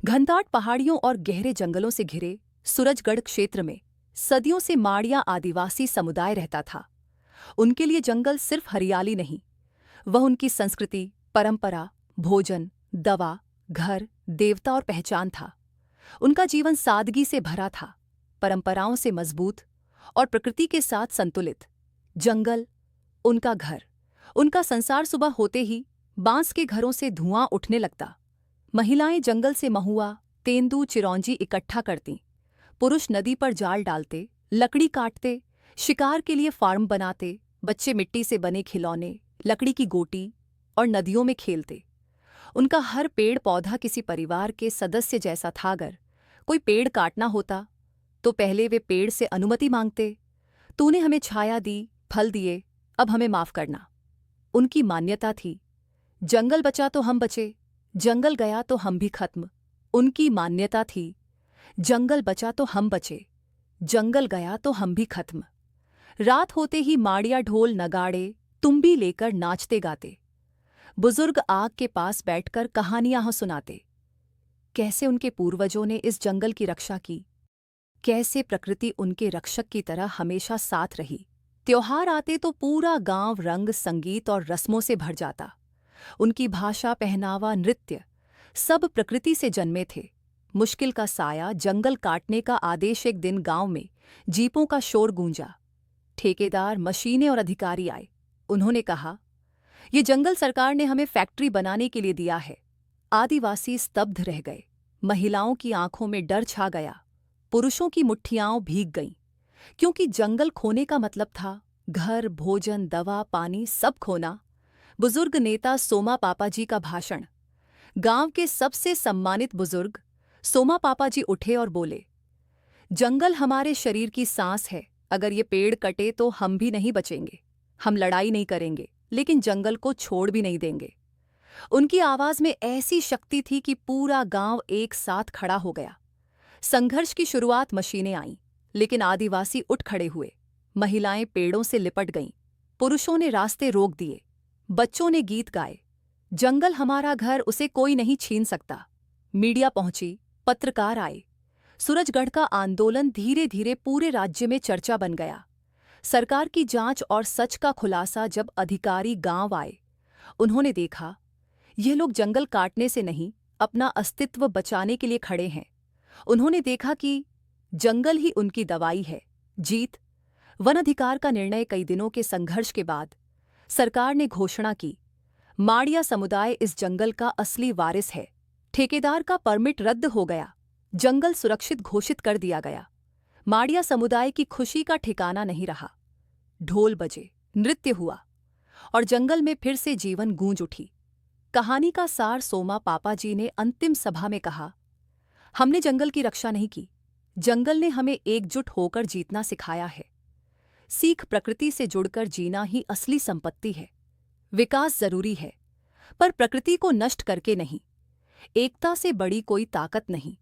घनदाट पहाड़ियों और गहरे जंगलों से घिरे सूरजगढ़ क्षेत्र में सदियों से माड़िया आदिवासी समुदाय रहता था। उनके लिए जंगल सिर्फ हरियाली नहीं, वह उनकी संस्कृति, परंपरा, भोजन, दवा, घर, देवता और पहचान था। उनका जीवन सादगी से भरा था, परंपराओं से मजबूत और प्रकृति के साथ संतुलित। जंगल उनका घर, उनका संसार। सुबह होते ही बांस के घरों से धुआं उठने लगता। महिलाएं जंगल से महुआ, तेंदू, चिरौंजी इकट्ठा करतीं। पुरुष नदी पर जाल डालते, लकड़ी काटते, शिकार के लिए फार्म बनाते। बच्चे मिट्टी से बने खिलौने, लकड़ी की गोटी और नदियों में खेलते। उनका हर पेड़ पौधा किसी परिवार के सदस्य जैसा था। अगर कोई पेड़ काटना होता तो पहले वे पेड़ से अनुमति मांगते। तूने हमें छाया दी, फल दिए, अब हमें माफ करना। उनकी मान्यता थी, जंगल बचा तो हम बचे, जंगल गया तो हम भी खत्म। उनकी मान्यता थी, जंगल बचा तो हम बचे, जंगल गया तो हम भी खत्म। रात होते ही माड़िया ढोल नगाड़े तुम्बी लेकर नाचते गाते। बुजुर्ग आग के पास बैठकर कहानियां सुनाते, कैसे उनके पूर्वजों ने इस जंगल की रक्षा की, कैसे प्रकृति उनके रक्षक की तरह हमेशा साथ रही। त्योहार आते तो पूरा गांव रंग, संगीत और रस्मों से भर जाता। उनकी भाषा, पहनावा, नृत्य सब प्रकृति से जन्मे थे। मुश्किल का साया, जंगल काटने का आदेश। एक दिन गांव में जीपों का शोर गूंजा। ठेकेदार, मशीनें और अधिकारी आए। उन्होंने कहा, ये जंगल सरकार ने हमें फैक्ट्री बनाने के लिए दिया है। आदिवासी स्तब्ध रह गए। महिलाओं की आंखों में डर छा गया, पुरुषों की मुट्ठियां भीग गईं, क्योंकि जंगल खोने का मतलब था घर, भोजन, दवा, पानी सब खोना। बुजुर्ग नेता सोमा पापाजी का भाषण। गांव के सबसे सम्मानित बुजुर्ग सोमा पापाजी उठे और बोले, जंगल हमारे शरीर की सांस है। अगर ये पेड़ कटे तो हम भी नहीं बचेंगे। हम लड़ाई नहीं करेंगे, लेकिन जंगल को छोड़ भी नहीं देंगे। उनकी आवाज में ऐसी शक्ति थी कि पूरा गांव एक साथ खड़ा हो गया। संघर्ष की शुरुआत मशीनें आईं, लेकिन आदिवासी उठ खड़े हुए। महिलाएं पेड़ों से लिपट गईं, पुरुषों ने रास्ते रोक दिए, बच्चों ने गीत गाए। जंगल हमारा घर, उसे कोई नहीं छीन सकता। मीडिया पहुंची, पत्रकार आए। सूरजगढ़ का आंदोलन धीरे धीरे पूरे राज्य में चर्चा बन गया। सरकार की जांच और सच का खुलासा। जब अधिकारी गांव आए, उन्होंने देखा, ये लोग जंगल काटने से नहीं, अपना अस्तित्व बचाने के लिए खड़े हैं। उन्होंने देखा कि जंगल ही उनकी दवाई है। जीत। वन अधिकार का निर्णय। कई दिनों के संघर्ष के बाद सरकार ने घोषणा की, माड़िया समुदाय इस जंगल का असली वारिस है। ठेकेदार का परमिट रद्द हो गया, जंगल सुरक्षित घोषित कर दिया गया। माड़िया समुदाय की खुशी का ठिकाना नहीं रहा। ढोल बजे, नृत्य हुआ और जंगल में फिर से जीवन गूंज उठी। कहानी का सार सोमा पापाजी ने अंतिम सभा में कहा, हमने जंगल की रक्षा नहीं की, जंगल ने हमें एकजुट होकर जीतना सिखाया है। सीख प्रकृति से जुड़कर जीना ही असली संपत्ति है। विकास जरूरी है, पर प्रकृति को नष्ट करके नहीं। एकता से बड़ी कोई ताकत नहीं।